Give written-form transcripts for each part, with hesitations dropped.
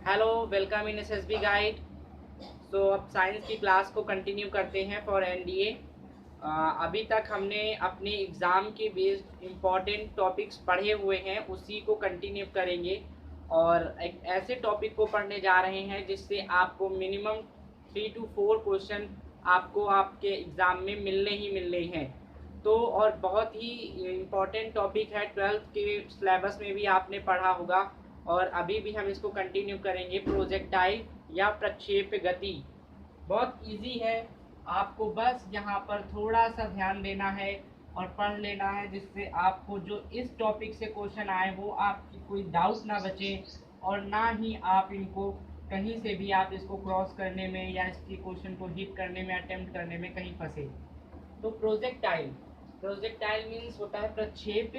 Hello, welcome in SSB guide. So अब science की class को कंटिन्यू करते हैं फॉर एनडीए। अभी तक हमने अपने एग्ज़ाम के बेस्ड इम्पॉर्टेंट टॉपिक्स पढ़े हुए हैं, उसी को कंटिन्यू करेंगे और एक ऐसे टॉपिक को पढ़ने जा रहे हैं जिससे आपको मिनिमम 3 to 4 क्वेश्चन आपको आपके एग्ज़ाम में मिलने ही मिलने हैं। तो और बहुत ही इम्पॉर्टेंट टॉपिक है, 12th के सिलेबस में भी आपने पढ़ा होगा और अभी भी हम इसको कंटिन्यू करेंगे। प्रोजेक्टाइल या प्रक्षेप गति बहुत इजी है, आपको बस यहाँ पर थोड़ा सा ध्यान देना है और पढ़ लेना है, जिससे आपको जो इस टॉपिक से क्वेश्चन आए वो आपकी कोई डाउट ना बचे और ना ही आप इनको कहीं से भी आप इसको क्रॉस करने में या इसके क्वेश्चन को हिट करने में अटेम्प्ट करने में कहीं फंसे। तो प्रोजेक्टाइल प्रोजेक्टाइल मीन्स होता है प्रक्षेप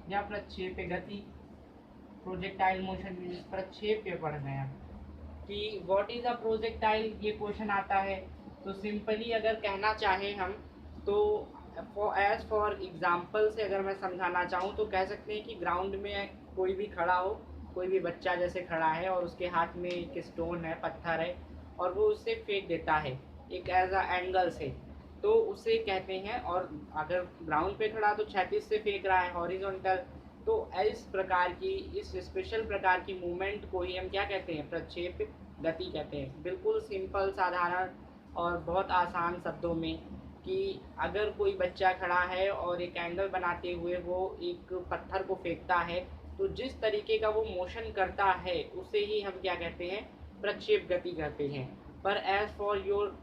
या प्रक्षेप गति। प्रोजेक्टाइल मोशन मीन्स प्रक्षेप पढ़ गए हैं कि व्हाट इज अ प्रोजेक्टाइल, ये क्वेश्चन आता है। तो सिंपली अगर कहना चाहें हम तो एज फॉर एग्जाम्पल से अगर मैं समझाना चाहूँ तो कह सकते हैं कि ग्राउंड में कोई भी खड़ा हो, कोई भी बच्चा जैसे खड़ा है और उसके हाथ में एक स्टोन है, पत्थर है और वो उससे फेंक देता है एक एज अ एंगल से, तो उसे कहते हैं। और अगर ग्राउंड पे खड़ा तो क्षैतिज से फेंक रहा है, हॉरिजॉन्टल। तो इस प्रकार की, इस स्पेशल प्रकार की मूवमेंट को ही हम क्या कहते हैं, प्रक्षेप गति कहते हैं। बिल्कुल सिंपल, साधारण और बहुत आसान शब्दों में कि अगर कोई बच्चा खड़ा है और एक एंगल बनाते हुए वो एक पत्थर को फेंकता है, तो जिस तरीके का वो मोशन करता है उसे ही हम क्या कहते हैं, प्रक्षेप गति कहते हैं। पर एज फॉर योर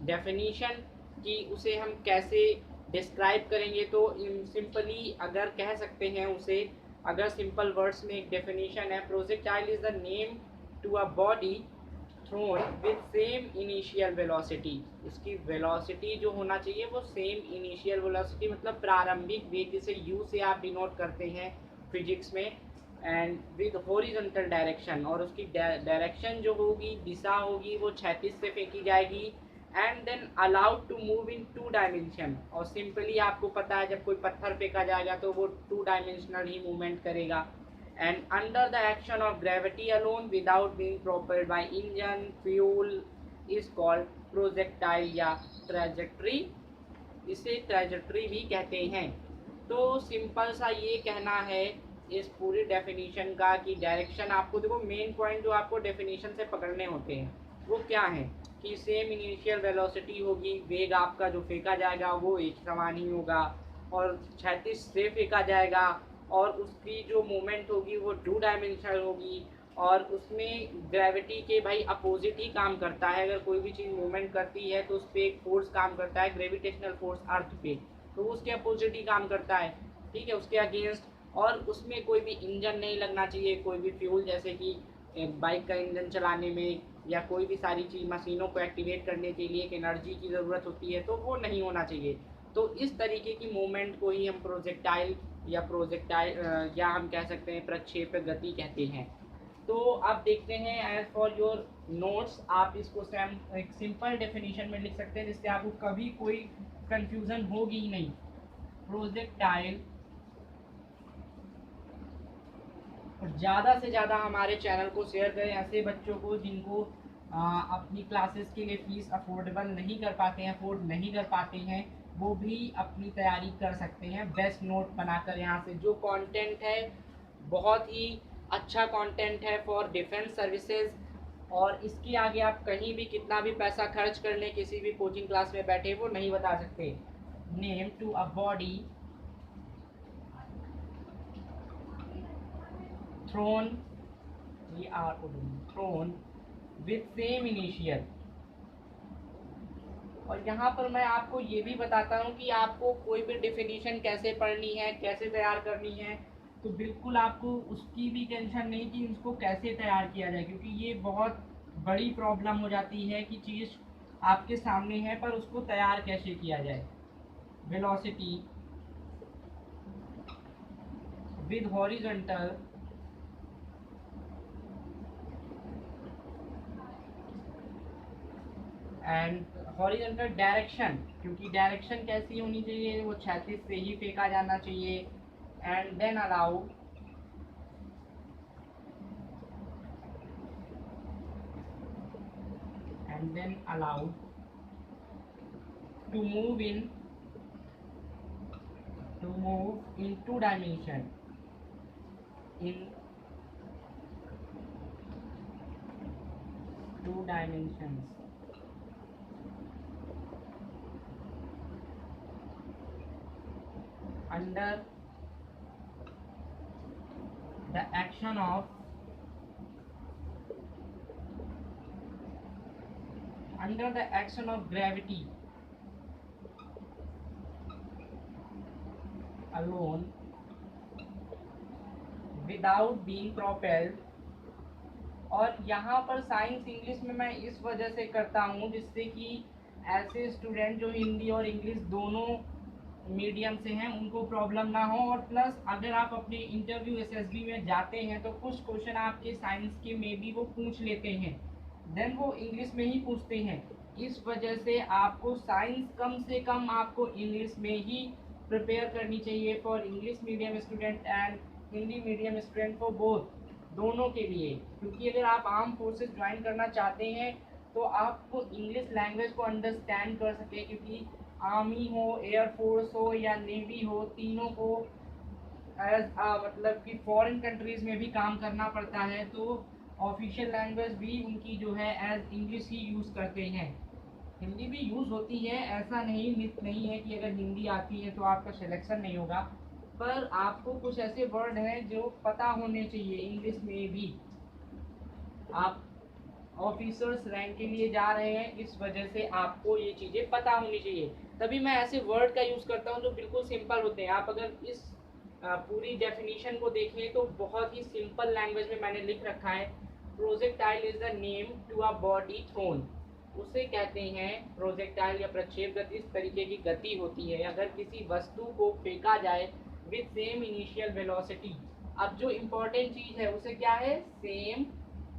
डेफिनीशन कि उसे हम कैसे डिस्क्राइब करेंगे, तो सिंपली अगर कह सकते हैं उसे, अगर सिंपल वर्ड्स में एक डेफिनेशन है, projectile is the name to a body thrown with same initial velocity. इसकी वेलोसिटी जो होना चाहिए वो सेम इनिशियल वेलोसिटी, मतलब प्रारंभिक वेग, जिसे यू से आप डिनोट करते हैं फिजिक्स में, एंड विद हॉरिजॉन्टल डायरेक्शन। और उसकी डायरेक्शन जो होगी, दिशा होगी, वो क्षैतिज से फेंकी जाएगी and then allowed to move in 2 dimension. और सिंपली आपको पता है जब कोई पत्थर फेंका जाएगा तो वो 2 डायमेंशनल ही मूवमेंट करेगा, and under the action of gravity alone without being propelled by engine fuel is called projectile या trajectory। इसे ट्रैजेक्टरी भी कहते हैं। तो सिंपल सा ये कहना है इस पूरी डेफिनेशन का कि डायरेक्शन, आपको देखो मेन पॉइंट जो आपको डेफिनेशन से पकड़ने होते हैं वो क्या है कि सेम इनिशियल वेलोसिटी होगी, वेग आपका जो फेंका जाएगा वो एक समान ही होगा और क्षैतिज से फेंका जाएगा और उसकी जो मूवमेंट होगी वो 2 डायमेंशनल होगी और उसमें ग्रेविटी के भाई अपोजिट ही काम करता है। अगर कोई भी चीज़ मूवमेंट करती है तो उस पर एक फोर्स काम करता है, ग्रेविटेशनल फोर्स अर्थ पे, तो उसके अपोजिट ही काम करता है, ठीक है, उसके अगेंस्ट। और उसमें कोई भी इंजन नहीं लगना चाहिए, कोई भी फ्यूल, जैसे कि बाइक का इंजन चलाने में या कोई भी सारी चीज़ मशीनों को एक्टिवेट करने के लिए एक एनर्जी की ज़रूरत होती है, तो वो नहीं होना चाहिए। तो इस तरीके की मूवमेंट को ही हम प्रोजेक्टाइल या हम कह सकते हैं प्रक्षेप गति कहते हैं। तो आप देखते हैं एज फॉर योर नोट्स आप इसको एक सिंपल डेफिनेशन में लिख सकते हैं जिससे आपको कभी कोई कंफ्यूजन होगी ही नहीं। प्रोजेक्टाइल, और ज़्यादा से ज़्यादा हमारे चैनल को शेयर करें ऐसे बच्चों को जिनको अपनी क्लासेस के लिए फ़ीस अफोर्डेबल नहीं कर पाते हैं, अफोर्ड नहीं कर पाते हैं, वो भी अपनी तैयारी कर सकते हैं बेस्ट नोट बनाकर। यहाँ से जो कंटेंट है बहुत ही अच्छा कंटेंट है फॉर डिफेंस सर्विसेज, और इसके आगे आप कहीं भी कितना भी पैसा खर्च कर लें, किसी भी कोचिंग क्लास में बैठे वो नहीं बता सकते। Name to a body thrown, thrown with same initial. और यहाँ पर मैं आपको ये भी बताता हूँ कि आपको कोई भी डेफिनेशन कैसे पढ़नी है, कैसे तैयार करनी है, तो बिल्कुल आपको उसकी भी टेंशन नहीं कि इसको कैसे तैयार किया जाए, क्योंकि ये बहुत बड़ी प्रॉब्लम हो जाती है कि चीज़ आपके सामने है पर उसको तैयार कैसे किया जाए। Velocity with horizontal and horizontal direction, क्योंकि डायरेक्शन कैसी होनी चाहिए, वो क्षैतिज से ही फेंका जाना चाहिए। And then allow and then allowed to move in two dimension in two dimensions under the action of gravity alone without being propelled। और यहाँ पर साइंस इंग्लिश में मैं इस वजह से करता हूँ जिससे कि ऐसे स्टूडेंट जो हिंदी और इंग्लिश दोनों मीडियम से हैं उनको प्रॉब्लम ना हो। और प्लस अगर आप अपने इंटरव्यू एसएसबी में जाते हैं तो कुछ क्वेश्चन आपके साइंस के में भी वो पूछ लेते हैं, देन वो इंग्लिश में ही पूछते हैं। इस वजह से आपको साइंस कम से कम आपको इंग्लिश में ही प्रिपेयर करनी चाहिए for English medium student and Hindi medium student for both, दोनों के लिए। क्योंकि अगर आप आर्म फोर्सेस ज्वाइन करना चाहते हैं तो आपको इंग्लिश लैंग्वेज को अंडरस्टैंड कर सके, क्योंकि आर्मी हो, एयरफोर्स हो या नेवी हो, तीनों को एज मतलब कि फॉरेन कंट्रीज़ में भी काम करना पड़ता है, तो ऑफिशियल लैंग्वेज भी उनकी जो है एज इंग्लिश ही यूज़ करते हैं। हिंदी भी यूज़ होती है, ऐसा नहीं है कि अगर हिंदी आती है तो आपका सिलेक्शन नहीं होगा, पर आपको कुछ ऐसे वर्ड हैं जो पता होने चाहिए इंग्लिश में भी। आप ऑफिसर्स रैंक के लिए जा रहे हैं, इस वजह से आपको ये चीज़ें पता होनी चाहिए। तभी मैं ऐसे वर्ड का यूज़ करता हूँ जो बिल्कुल सिंपल होते हैं। आप अगर इस पूरी डेफिनेशन को देखें तो बहुत ही सिंपल लैंग्वेज में मैंने लिख रखा है, projectile is the name to a body thrown. उसे कहते हैं प्रोजेक्टाइल या प्रक्षेप गति। इस तरीके की गति होती है अगर किसी वस्तु को फेंका जाए विद सेम इनिशियल वेलोसिटी। अब जो इम्पोर्टेंट चीज़ है उसे क्या है, सेम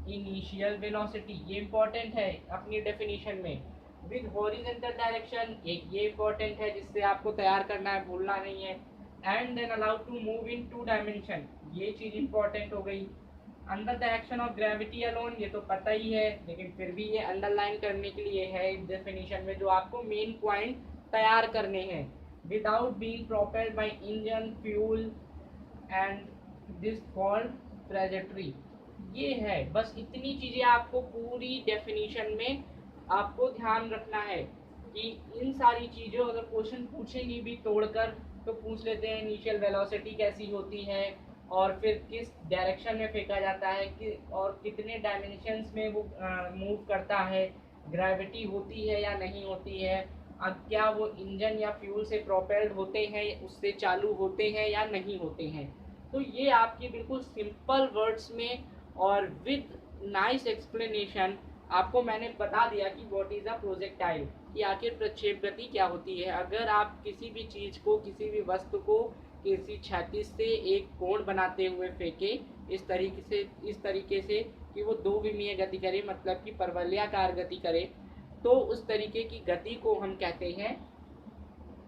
इनिशियल वेलोसिटी, ये इम्पोर्टेंट है अपनी डेफिनेशन में। विद हॉरिजॉन्टल डायरेक्शन, एक ये इम्पोर्टेंट है जिससे आपको तैयार करना है, भूलना नहीं है। And then allowed to move in two dimension, ये चीज़ इम्पोर्टेंट हो गई। Under the action of gravity alone, ये तो पता ही है, लेकिन फिर भी ये अंडरलाइन करने के लिए है इस डेफिनेशन में जो आपको मेन पॉइंट तैयार करने हैं। Without being propelled by engine, fuel and this called trajectory. ये है, बस इतनी चीज़ें आपको पूरी डेफिनेशन में आपको ध्यान रखना है कि इन सारी चीज़ों अगर क्वेश्चन पूछेंगी भी तोड़कर तो पूछ लेते हैं इनिशियल वेलोसिटी कैसी होती है और फिर किस डायरेक्शन में फेंका जाता है कि और कितने डायमेंशंस में वो मूव करता है, ग्रेविटी होती है या नहीं होती है, अब क्या वो इंजन या फ्यूल से प्रोपेल्ड होते हैं, उससे चालू होते हैं या नहीं होते हैं। तो ये आपकी बिल्कुल सिंपल वर्ड्स में और विद नाइस एक्सप्लेनेशन आपको मैंने बता दिया कि व्हाट इज़ अ प्रोजेक्टाइल, कि आखिर प्रक्षेप गति क्या होती है। अगर आप किसी भी चीज़ को, किसी भी वस्तु को किसी क्षैतिज से एक कोण बनाते हुए फेंके इस तरीके से कि वो दो विमीय गति करे, मतलब कि परवलयाकार गति करे, तो उस तरीके की गति को हम कहते हैं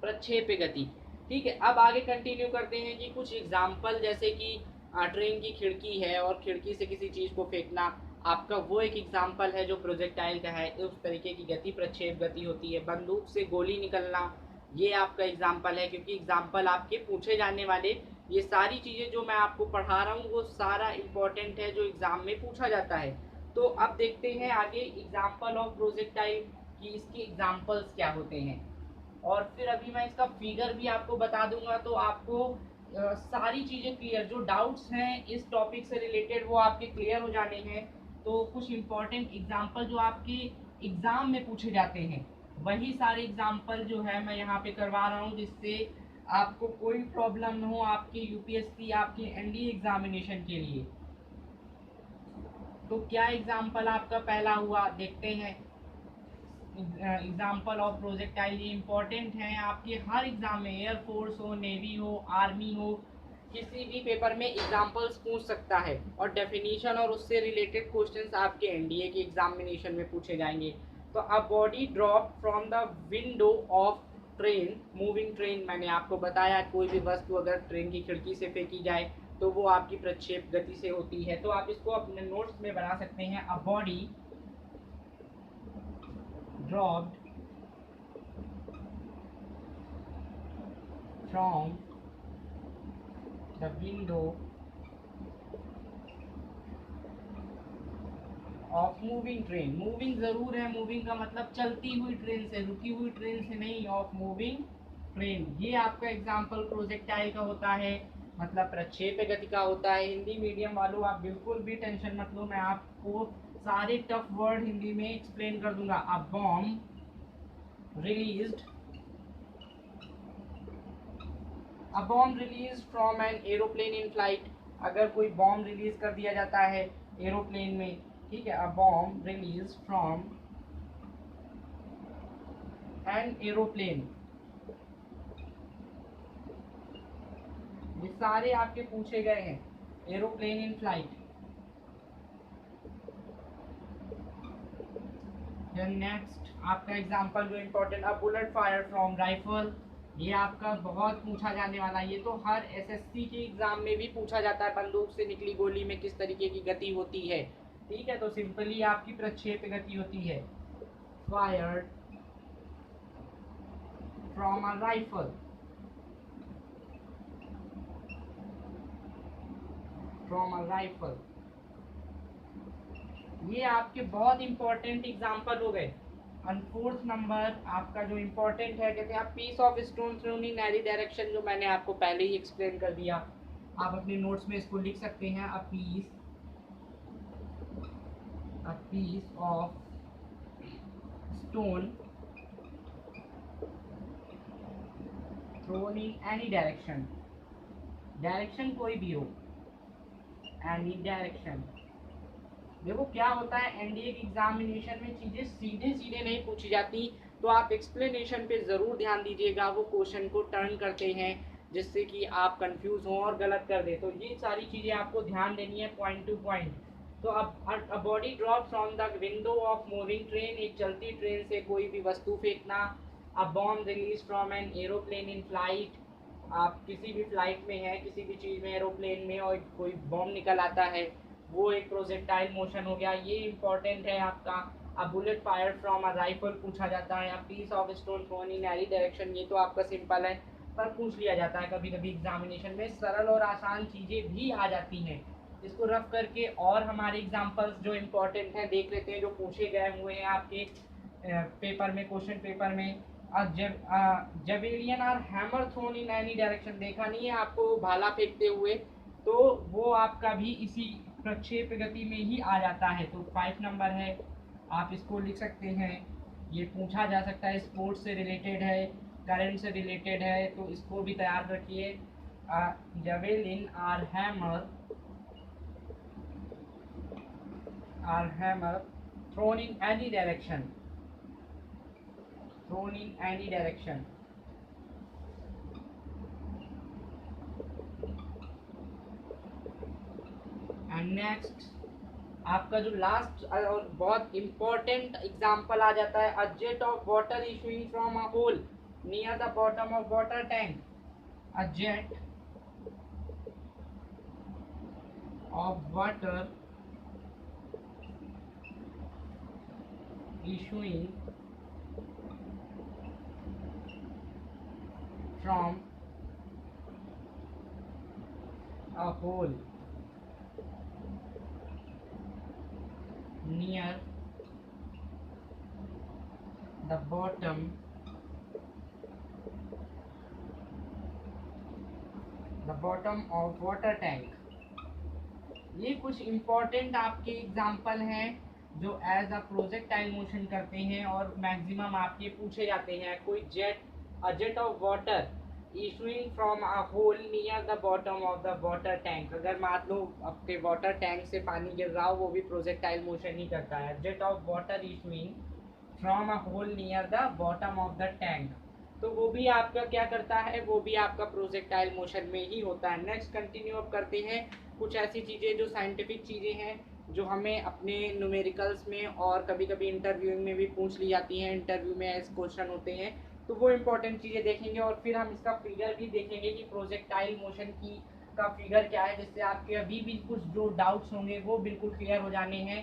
प्रक्षेप गति। ठीक है, अब आगे कंटिन्यू करते हैं कि कुछ एग्जाम्पल, जैसे कि ट्रेन की खिड़की है और खिड़की से किसी चीज़ को फेंकना, आपका वो एक एग्जाम्पल है जो प्रोजेक्टाइल का है, उस तरीके की गति प्रक्षेप गति होती है। बंदूक से गोली निकलना, ये आपका एग्जाम्पल है, क्योंकि एग्जाम्पल आपके पूछे जाने वाले ये सारी चीज़ें जो मैं आपको पढ़ा रहा हूँ वो सारा इम्पोर्टेंट है जो एग्ज़ाम में पूछा जाता है। तो अब देखते हैं आगे एग्जाम्पल ऑफ प्रोजेक्टाइल कि इसके एग्जाम्पल्स क्या होते हैं, और फिर अभी मैं इसका फिगर भी आपको बता दूंगा, तो आपको सारी चीज़ें क्लियर, जो डाउट्स हैं इस टॉपिक से रिलेटेड वो आपके क्लियर हो जाने हैं। तो कुछ इम्पॉर्टेंट एग्जाम्पल जो आपके एग्ज़ाम में पूछे जाते हैं वही सारे एग्जाम्पल जो है मैं यहाँ पे करवा रहा हूँ, जिससे आपको कोई प्रॉब्लम न हो आपके यूपीएससी, आपके एनडीए एग्जामिनेशन के लिए। तो क्या एग्जाम्पल आपका पहला हुआ, देखते हैं। एग्जाम्पल ऑफ प्रोजेक्टाइल ये इम्पोर्टेंट हैं आपके हर एग्जाम में, एयरफोर्स हो, नेवी हो, आर्मी हो, किसी भी पेपर में एग्जाम्पल्स पूछ सकता है। और डेफिनेशन और उससे रिलेटेड क्वेश्चंस आपके एनडीए के एग्जामिनेशन में पूछे जाएंगे। तो a body drop from the window of train, moving train, मैंने आपको बताया कोई भी वस्तु अगर ट्रेन की खिड़की से फेंकी जाए तो वो आपकी प्रक्षेप गति से होती है। तो आप इसको अपने नोट्स में बना सकते हैं। A body dropped from the window of moving train. Moving जरूर है, मूविंग का मतलब चलती हुई ट्रेन से, रुकी हुई ट्रेन से नहीं, ऑफ मूविंग ट्रेन। ये आपका एग्जाम्पल प्रोजेक्टाइल का होता है, मतलब प्रक्षेप गति का होता है। हिंदी मीडियम वालों आप बिल्कुल भी टेंशन मत लो, मैं आपको सारे टफ वर्ड हिंदी में एक्सप्लेन कर दूंगा। A bomb released, a bomb release from an aeroplane in flight. अगर कोई बॉम्ब रिलीज कर दिया जाता है एरोप्लेन में, ठीक है, a bomb release from an aeroplane. ये सारे आपके पूछे गए हैं, एरोप्लेन इन फ्लाइट। नेक्स्ट आपका एग्जांपल जो important, a bullet fire from rifle. ये आपका बहुत पूछा जाने वाला है, ये तो हर एसएससी के एग्जाम में भी पूछा जाता है, बंदूक से निकली गोली में किस तरीके की गति होती है। ठीक है, तो सिंपली आपकी प्रक्षेप गति होती है, fired from a rifle, from a rifle. ये आपके बहुत इंपॉर्टेंट एग्जांपल हो गए। और फोर्थ नंबर आपका जो इम्पोर्टेंट है, कहते हैं आप piece of stone thrown in any direction, जो मैंने आपको पहले ही एक्सप्लेन कर दिया। आप अपने नोट्स में इसको लिख सकते हैं, a piece of stone thrown in any direction, direction कोई भी हो, एनी डायरेक्शन। देखो क्या होता है, एनडीए की एग्जामिनेशन में चीजें सीधे सीधे नहीं पूछी जाती, तो आप एक्सप्लेनेशन पे जरूर ध्यान दीजिएगा। वो क्वेश्चन को टर्न करते हैं जिससे कि आप कंफ्यूज हो और गलत कर दे, तो ये सारी चीजें आपको ध्यान देनी है पॉइंट टू पॉइंट। तो अब a body drop from the window of moving train, एक चलती ट्रेन से कोई भी वस्तु फेंकना। A bomb release from an aeroplane in flight, आप किसी भी फ्लाइट में है, किसी भी चीज़ में, एरोप्लेन में, और कोई बॉम्ब निकल आता है, वो एक प्रोजेक्टाइल मोशन हो गया, ये इंपॉर्टेंट है आपका। अब bullet fire from a rifle पूछा जाता है, अब piece of stone thrown in any direction, ये तो आपका सिंपल है, पर पूछ लिया जाता है कभी कभी एग्जामिनेशन में। सरल और आसान चीज़ें भी आ जाती हैं, इसको रफ करके और हमारे एग्जाम्पल्स जो इम्पोर्टेंट हैं देख लेते हैं, जो पूछे गए हुए हैं आपके पेपर में, क्वेश्चन पेपर में। Javelin or hammer thrown in any direction, देखा नहीं है आपको भाला फेंकते हुए, तो वो आपका भी इसी प्रक्षेप गति में ही आ जाता है। तो 5 नंबर है, आप इसको लिख सकते हैं। ये पूछा जा सकता है, स्पोर्ट्स से रिलेटेड है, करंट से रिलेटेड है, तो इसको भी तैयार रखिए। Javelin or hammer thrown in any direction, thrown in any direction. And next आपका जो लास्ट और बहुत इंपॉर्टेंट एग्जांपल आ जाता है, a jet of water issuing from a hole near the bottom of water tank. A jet of water issuing from a hole near the bottom of water tank। ये कुछ important आपके example हैं जो as a projectile motion करते हैं और maximum आपके पूछे जाते हैं। कोई अ jet of water issuing from a hole near the bottom of the water tank, अगर मान लो आपके वाटर टैंक से पानी गिर रहा हो, वो भी प्रोजेक्टाइल मोशन ही करता है। Jet of water issuing from a hole near the bottom of the tank, तो वो भी आपका क्या करता है, वो भी आपका प्रोजेक्टाइल मोशन में ही होता है। नेक्स्ट कंटिन्यू अब करते हैं कुछ ऐसी चीज़ें जो साइंटिफिक चीज़ें हैं, जो हमें अपने न्यूमेरिकल्स में और कभी कभी इंटरव्यू में भी पूछ ली जाती हैं, इंटरव्यू में ऐसे क्वेश्चन होते हैं, तो वो इंपॉर्टेंट चीज़ें देखेंगे। और फिर हम इसका फिगर भी देखेंगे कि प्रोजेक्टाइल मोशन की का फिगर क्या है, जिससे आपके अभी भी कुछ जो डाउट्स होंगे वो बिल्कुल क्लियर हो जाने हैं।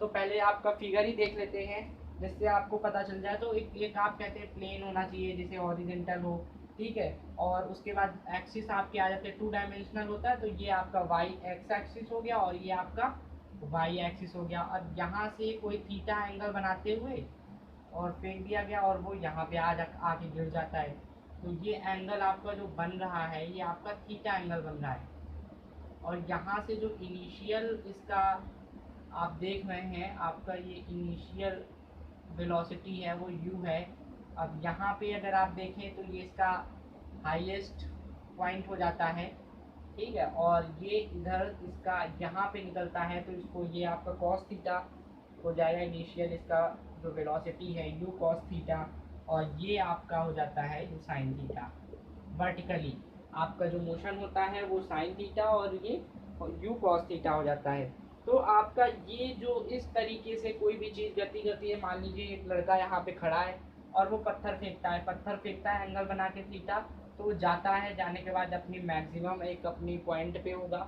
तो पहले आपका फिगर ही देख लेते हैं। जिससे आपको पता चल जाए। तो एक आप कहते हैं प्लेन होना चाहिए जिसे हॉरिजेंटल हो, ठीक है। और उसके बाद एक्सिस आपके आ जाते हैं, 2 डायमेंशनल होता है, तो ये आपका वाई एक्स एक्सिस हो गया और ये आपका वाई एक्सिस हो गया। अब यहाँ से कोई थीटा एंगल बनाते हुए और फेंक दिया गया और वो यहाँ पे आके गिर जाता है, तो ये एंगल आपका जो बन रहा है ये आपका थीटा एंगल बन रहा है। और यहाँ से जो इनिशियल इसका आप देख रहे हैं, आपका ये इनिशियल वेलोसिटी है वो u है। अब यहाँ पे अगर आप देखें तो ये इसका हाईएस्ट पॉइंट हो जाता है, ठीक है। और ये इधर इसका यहाँ पे निकलता है, तो इसको ये आपका कॉस थीटा हो जाएगा इनिशियल इसका जो वेलोसिटी है u कॉस थीटा, और ये आपका हो जाता है u साइन थीटा। वर्टिकली आपका जो मोशन होता है वो साइन थीटा और ये u कॉस थीटा हो जाता है। तो आपका ये जो इस तरीके से कोई भी चीज़ गति करती है, मान लीजिए एक लड़का यहाँ पे खड़ा है और वो पत्थर फेंकता है एंगल बना के थीटा, तो वो जाता है, जाने के बाद अपनी मैक्सिमम एक अपनी पॉइंट पे होगा,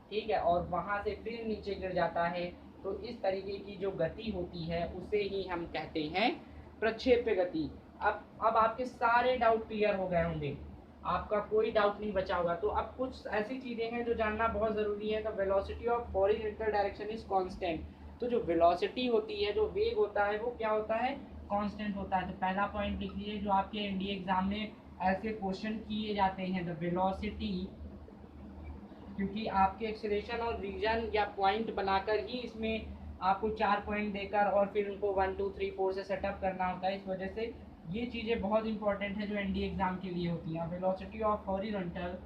ठीक है, और वहाँ से फिर नीचे गिर जाता है। तो इस तरीके की जो गति होती है उसे ही हम कहते हैं प्रक्षेप्य गति। अब आपके सारे डाउट क्लियर हो गए होंगे, आपका कोई डाउट नहीं बचा होगा। तो अब कुछ ऐसी चीज़ें हैं जो जानना बहुत ज़रूरी है। The velocity of horizontal direction is constant. तो जो वेलोसिटी होती है, जो वेग होता है, वो क्या होता है, कांस्टेंट होता है। तो पहला पॉइंट लिख लीजिए, जो आपके एनडीए एग्जाम में ऐसे क्वेश्चन किए जाते हैं, द वेलोसिटी, क्योंकि आपके एक्सेलरेशन और रीजन या पॉइंट बनाकर ही इसमें आपको 4 पॉइंट देकर और फिर उनको 1 2 3 4 से सेटअप करना होता है। इस वजह से ये चीज़ें बहुत इंपॉर्टेंट है जो एनडीए एग्जाम के लिए होती हैं। Velocity of horizontal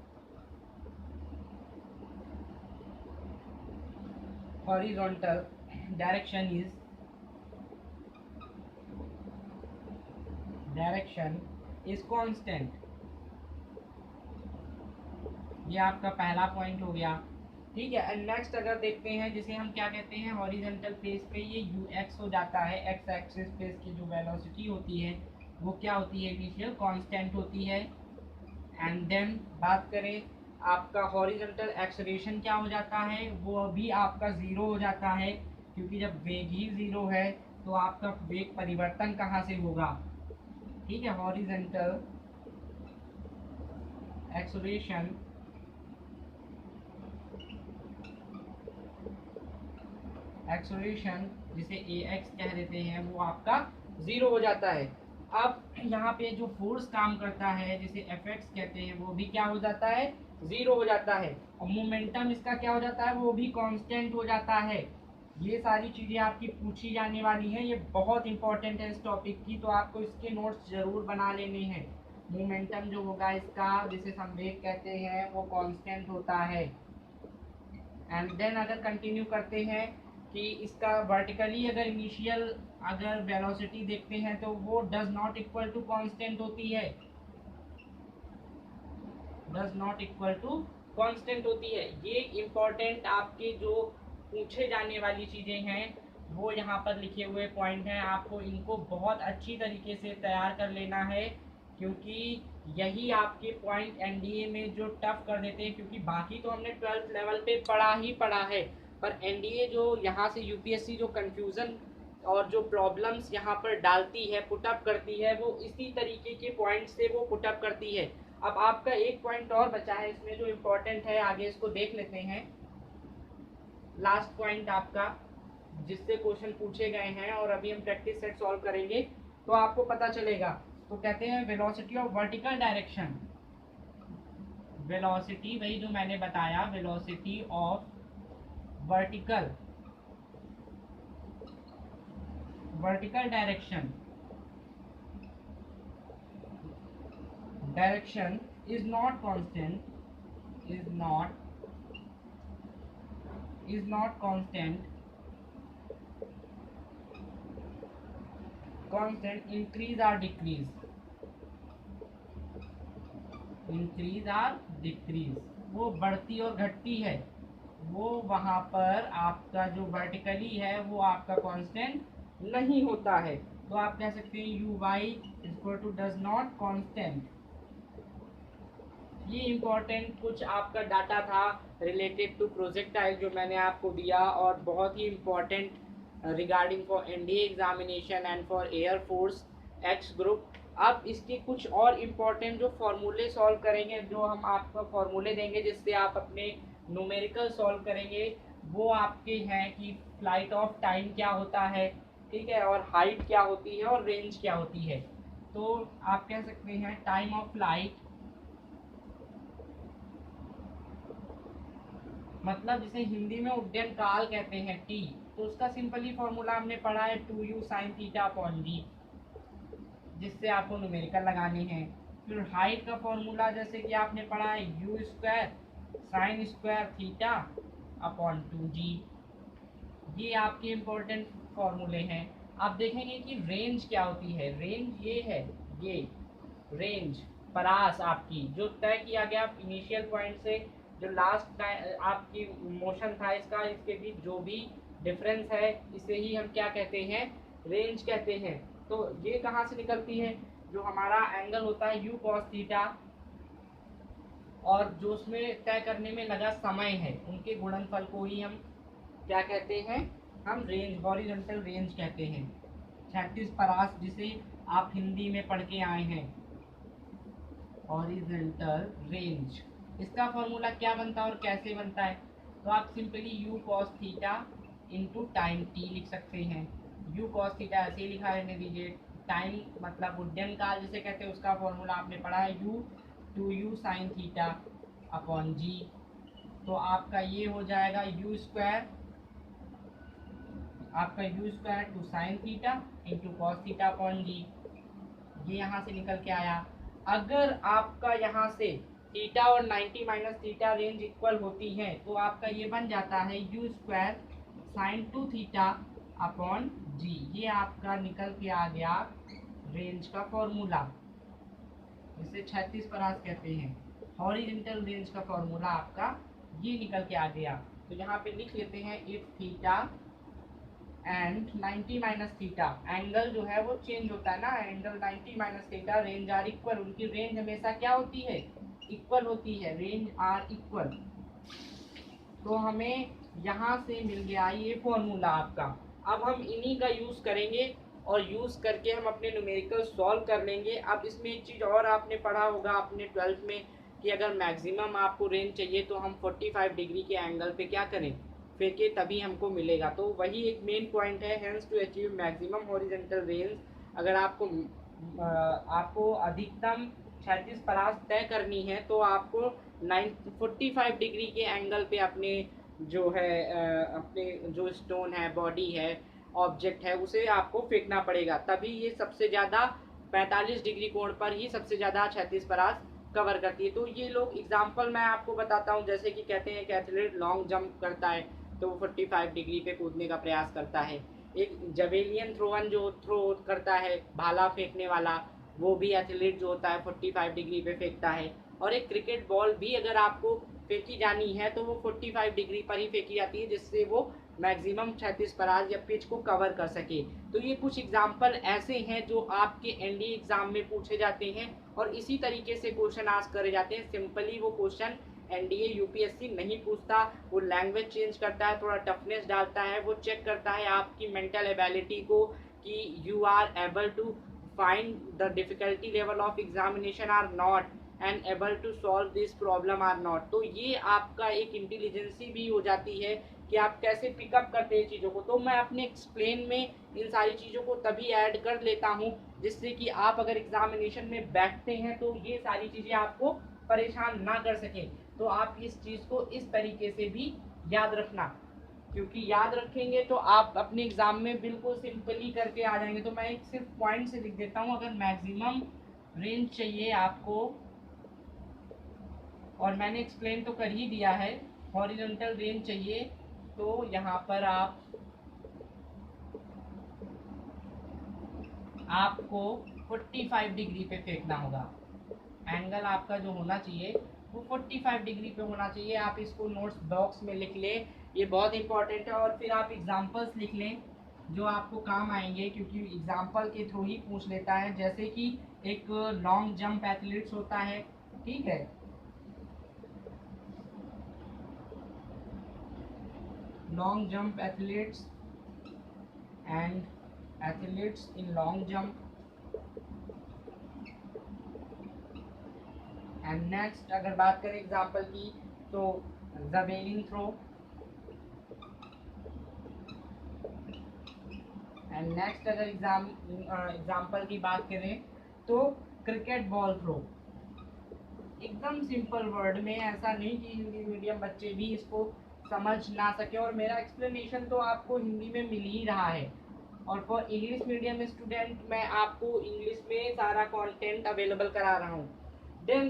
direction is constant. ये आपका पहला पॉइंट हो गया, ठीक है। एंड नेक्स्ट अगर देखते हैं, जिसे हम क्या कहते हैं, हॉरिजॉन्टल प्लेस पे ये ux हो जाता है, एक्स एक्सिस प्लेस की जो वेलोसिटी होती है वो क्या होती है, इनिशियल कांस्टेंट होती है। एंड देन बात करें आपका हॉरिजॉन्टल एक्सेलरेशन क्या हो जाता है, वो भी आपका ज़ीरो हो जाता है, क्योंकि जब वेग ही ज़ीरो है तो आपका वेग परिवर्तन कहाँ से होगा, ठीक है। हॉरिजॉन्टल एक्सेलरेशन जिसे ax कह देते हैं, वो आपका ज़ीरो हो जाता है। अब यहाँ पे जो फोर्स काम करता है जिसे fx कहते हैं, वो भी क्या हो जाता है, ज़ीरो हो जाता है। और मोमेंटम इसका क्या हो जाता है, वो भी कांस्टेंट हो जाता है। ये सारी चीज़ें आपकी पूछी जाने वाली हैं, ये बहुत इंपॉर्टेंट है इस टॉपिक की, तो आपको इसके नोट्स ज़रूर बना लेने हैं। मोमेंटम जो होगा इसका, जिसे संवेग कहते हैं, वो कांस्टेंट होता है। एंड देन अगर कंटिन्यू करते हैं कि इसका वर्टिकली अगर इनिशियल अगर वेलोसिटी देखते हैं तो वो does not equal to constant होती है, ये इम्पोर्टेंट आपके जो पूछे जाने वाली चीज़ें हैं वो यहाँ पर लिखे हुए पॉइंट हैं, आपको इनको बहुत अच्छी तरीके से तैयार कर लेना है, क्योंकि यही आपके पॉइंट एनडीए में जो टफ कर देते हैं। क्योंकि बाकी तो हमने 12th लेवल पे पढ़ा है, पर एनडीए जो यहाँ से यूपीएससी जो कंफ्यूजन और जो प्रॉब्लम्स यहाँ पर डालती है, पुटअप करती है, वो इसी तरीके के पॉइंट से वो पुटअप करती है। अब आपका एक पॉइंट और बचा है इसमें जो इम्पोर्टेंट है, आगे इसको देख लेते हैं। लास्ट पॉइंट आपका जिससे क्वेश्चन पूछे गए हैं और अभी हम प्रैक्टिस सेट सॉल्व करेंगे तो आपको पता चलेगा। तो कहते हैं velocity of vertical direction, velocity वही जो मैंने बताया, velocity of vertical direction is not constant, increase और डिक्रीज, वो बढ़ती और घटती है। वो वहाँ पर आपका जो वर्टिकली है वो आपका कांस्टेंट नहीं होता है। तो आप कह सकते हैं u y equal to does not constant. ये इम्पोर्टेंट कुछ आपका डाटा था रिलेटेड टू प्रोजेक्टाइल जो मैंने आपको दिया, और बहुत ही important regarding for NDA examination and for Air Force X group. अब इसके कुछ और इम्पोर्टेंट जो फॉर्मूले सॉल्व करेंगे, जो हम आपको फॉर्मूले देंगे जिससे आप अपने न्यूमेरिकल सॉल्व करेंगे, वो आपके हैं कि फ्लाइट ऑफ टाइम क्या होता है, ठीक है, और हाइट क्या होती है और रेंज क्या होती है। तो आप कह सकते हैं टाइम ऑफ फ्लाइट, मतलब जिसे हिंदी में उड्डयन काल कहते हैं टी, तो उसका सिंपली फॉर्मूला हमने पढ़ा है 2u sin थीटा अपॉन जी, जिससे आपको न्यूमेरिकल लगाने हैं। फिर हाइट का फॉर्मूला जैसे कि आपने पढ़ा है u square sine square theta upon 2g। ये आपके इम्पोर्टेंट फॉर्मूले हैं। आप देखेंगे कि रेंज क्या होती है। रेंज ये है, ये रेंज परास आपकी जो तय किया गया इनिशियल पॉइंट से जो लास्ट आपकी मोशन था इसका, इसके बीच जो भी डिफरेंस है, इसे ही हम क्या कहते हैं, रेंज कहते हैं। तो ये कहाँ से निकलती है, जो हमारा एंगल होता है यू कॉस थीटा और जो उसमें तय करने में लगा समय है, उनके गुणनफल को ही हम क्या कहते हैं, हम रेंज, हॉरिजॉन्टल रेंज कहते हैं। 36 परास जिसे आप हिंदी में पढ़ के आए हैं, हॉरिजॉन्टल रेंज। इसका फॉर्मूला क्या बनता है और कैसे बनता है, तो आप simply you cos theta into time T लिख सकते हैं। यू कॉस थीटा ऐसे ही लिखा रहने दीजिए। टाइम मतलब उड्डयन काल जिसे कहते हैं, उसका फॉर्मूला आपने पढ़ा है u 2u sine theta upon g. तो आपका ये हो जाएगा यू स्क्वायर, आपका u square two sine theta into cos theta upon g. ये यहाँ से निकल के आया। अगर आपका यहाँ से थीटा और 90 माइनस थीटा रेंज इक्वल होती है तो आपका ये बन जाता है u square sine 2 theta upon g. ये आपका निकल के आ गया रेंज का फॉर्मूला, जिसे 36 परास कहते हैं। हॉरिजॉन्टल रेंज का फॉर्मूला आपका ये निकल के आ गया। तो यहाँ पे लिख लेते हैं if theta and 90 minus theta, angle जो है वो चेंज होता है ना, angle 90 minus theta range are equal, उनकी रेंज हमेशा क्या होती है, इक्वल होती है, रेंज आर इक्वल। तो हमें यहाँ से मिल गया ये फॉर्मूला आपका। अब हम इन्हीं का यूज़ करेंगे और यूज़ करके हम अपने न्यूमेरिकल सॉल्व कर लेंगे। अब इसमें एक चीज़ और आपने पढ़ा होगा अपने 12th में कि अगर मैक्सिमम आपको रेंज चाहिए तो हम 45 डिग्री के एंगल पे क्या करें, फेंके, तभी हमको मिलेगा। तो वही एक मेन पॉइंट है, hence to achieve maximum horizontal range, अगर आपको अधिकतम 36 परास तय करनी है तो आपको 45 डिग्री के एंगल पे अपने जो है अपने जो स्टोन है, बॉडी है, ऑब्जेक्ट है, उसे आपको फेंकना पड़ेगा, तभी ये सबसे ज़्यादा 45 डिग्री कोण पर ही सबसे ज़्यादा 36 परास कवर करती है। तो ये लोग एग्जाम्पल मैं आपको बताता हूँ, जैसे कि कहते हैं कि एथलीट लॉन्ग जंप करता है तो वो 45 डिग्री पे कूदने का प्रयास करता है। एक जवेलियन थ्रोवन जो थ्रो करता है, भाला फेंकने वाला, वो भी एथलीट जो होता है 45 डिग्री पे फेंकता है। और एक क्रिकेट बॉल भी अगर आपको फेंकी जानी है तो वो 45 डिग्री पर ही फेंकी जाती है, जिससे वो मैक्सिमम 36 परास या पिच को कवर कर सके। तो ये कुछ एग्जाम्पल ऐसे हैं जो आपके एनडीए एग्जाम में पूछे जाते हैं और इसी तरीके से क्वेश्चन आस्क करे जाते हैं। सिंपली वो क्वेश्चन एनडीए यूपीएससी नहीं पूछता, वो लैंग्वेज चेंज करता है, थोड़ा टफनेस डालता है, वो चेक करता है आपकी मेंटल एबिलिटी को कि you are able to find the difficulty level of examination or not and able to solve this problem or not. तो ये आपका एक इंटेलिजेंसी भी हो जाती है कि आप कैसे पिकअप करते हैं चीज़ों को। तो मैं अपने एक्सप्लेन में इन सारी चीज़ों को तभी ऐड कर लेता हूँ जिससे कि आप अगर एग्जामिनेशन में बैठते हैं तो ये सारी चीज़ें आपको परेशान ना कर सकें। तो आप इस चीज़ को इस तरीके से भी याद रखना, क्योंकि याद रखेंगे तो आप अपने एग्ज़ाम में बिल्कुल सिंपली करके आ जाएंगे। तो मैं एक सिर्फ पॉइंट से लिख देता हूँ, अगर मैक्सिमम रेंज चाहिए आपको, और मैंने एक्सप्लेन तो कर ही दिया है, हॉरिजॉन्टल रेंज चाहिए तो यहाँ पर आपको 45 डिग्री पे फेंकना होगा। एंगल आपका जो होना चाहिए वो 45 डिग्री पे होना चाहिए। आप इसको नोट्स बॉक्स में लिख लें, ये बहुत इंपॉर्टेंट है। और फिर आप एग्जांपल्स लिख लें जो आपको काम आएंगे, क्योंकि एग्जांपल के थ्रू ही पूछ लेता है। जैसे कि एक लॉन्ग जंप एथलीट्स होता है, ठीक है, long jump athletes and athletes in long jump. And next अगर बात करें एग्जाम्पल की तो javelin throw. एंड नेक्स्ट अगर एग्जाम्पल की बात करें तो क्रिकेट बॉल थ्रो. एकदम सिंपल वर्ड में, ऐसा नहीं कि हिंदी मीडियम बच्चे भी इसको समझ ना सके, और मेरा एक्सप्लेनेशन तो आपको हिंदी में मिल ही रहा है. और फॉर इंग्लिश मीडियम स्टूडेंट मैं आपको इंग्लिश में सारा कंटेंट अवेलेबल करा रहा हूँ. देन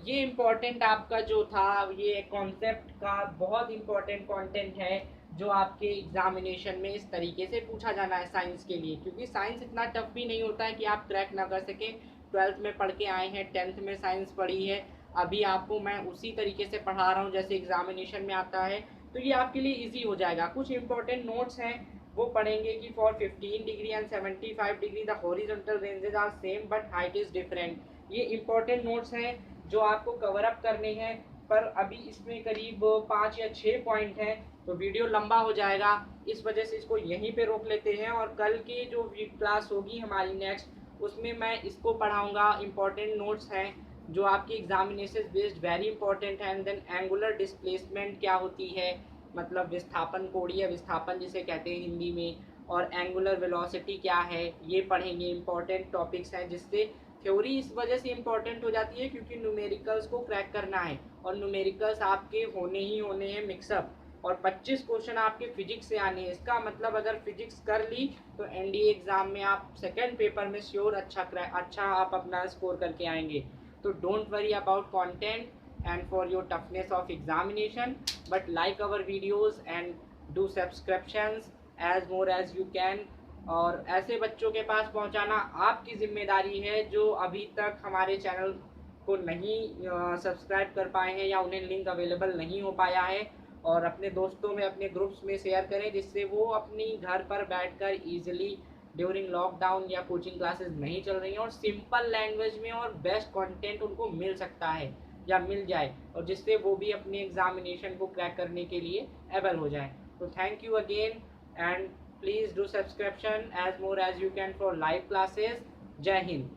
ये इम्पोर्टेंट आपका जो था, ये कॉन्सेप्ट का बहुत इम्पोर्टेंट कंटेंट है जो आपके एग्जामिनेशन में इस तरीके से पूछा जाना है साइंस के लिए, क्योंकि साइंस इतना टफ भी नहीं होता है कि आप क्रैक ना कर सकें. 12th में पढ़ के आए हैं, 10th में साइंस पढ़ी है, अभी आपको मैं उसी तरीके से पढ़ा रहा हूँ जैसे एग्जामिनेशन में आता है, तो ये आपके लिए ईजी हो जाएगा. कुछ इंपॉर्टेंट नोट्स हैं वो पढ़ेंगे कि for 15 degree and 75 degree the horizontal ranges are same but height is different. ये इंपॉर्टेंट नोट्स हैं जो आपको कवर अप करने हैं, पर अभी इसमें करीब 5 या 6 पॉइंट हैं, तो वीडियो लंबा हो जाएगा, इस वजह से इसको यहीं पे रोक लेते हैं. और कल की जो क्लास होगी हमारी नेक्स्ट, उसमें मैं इसको पढ़ाऊँगा. इंपॉर्टेंट नोट्स हैं जो आपकी एग्जामिनेशन बेस्ड वेरी इंपॉर्टेंट है. एंड देन एंगुलर डिस्प्लेसमेंट क्या होती है, मतलब विस्थापन, कोणीय विस्थापन जिसे कहते हैं हिंदी में, और एंगुलर वेलोसिटी क्या है, ये पढ़ेंगे. इंपॉर्टेंट टॉपिक्स हैं जिससे थ्योरी इस वजह से इंपॉर्टेंट हो जाती है क्योंकि न्यूमेरिकल्स को क्रैक करना है, और न्यूमेरिकल्स आपके होने ही होने हैं मिक्सअप, और 25 क्वेश्चन आपके फिजिक्स से आने हैं. इसका मतलब अगर फिजिक्स कर ली तो एनडीए एग्जाम में आप सेकेंड पेपर में श्योर अच्छा आप अपना स्कोर करके आएंगे. तो don't worry about content and for your toughness of examination, but like our videos and do subscriptions as more as you can. और ऐसे बच्चों के पास पहुंचाना आपकी जिम्मेदारी है जो अभी तक हमारे चैनल को नहीं सब्सक्राइब कर पाए हैं या उन्हें लिंक अवेलेबल नहीं हो पाया है, और अपने दोस्तों में, अपने ग्रुप्स में शेयर करें जिससे वो अपनी घर पर बैठकर ईजिली ड्यूरिंग लॉकडाउन या कोचिंग क्लासेस नहीं चल रही हैं और सिंपल लैंग्वेज में और बेस्ट कंटेंट उनको मिल सकता है या मिल जाए, और जिससे वो भी अपने एग्जामिनेशन को क्रैक करने के लिए एबल हो जाए. तो thank you again and please do subscription as more as you can for live classes. जय हिंद.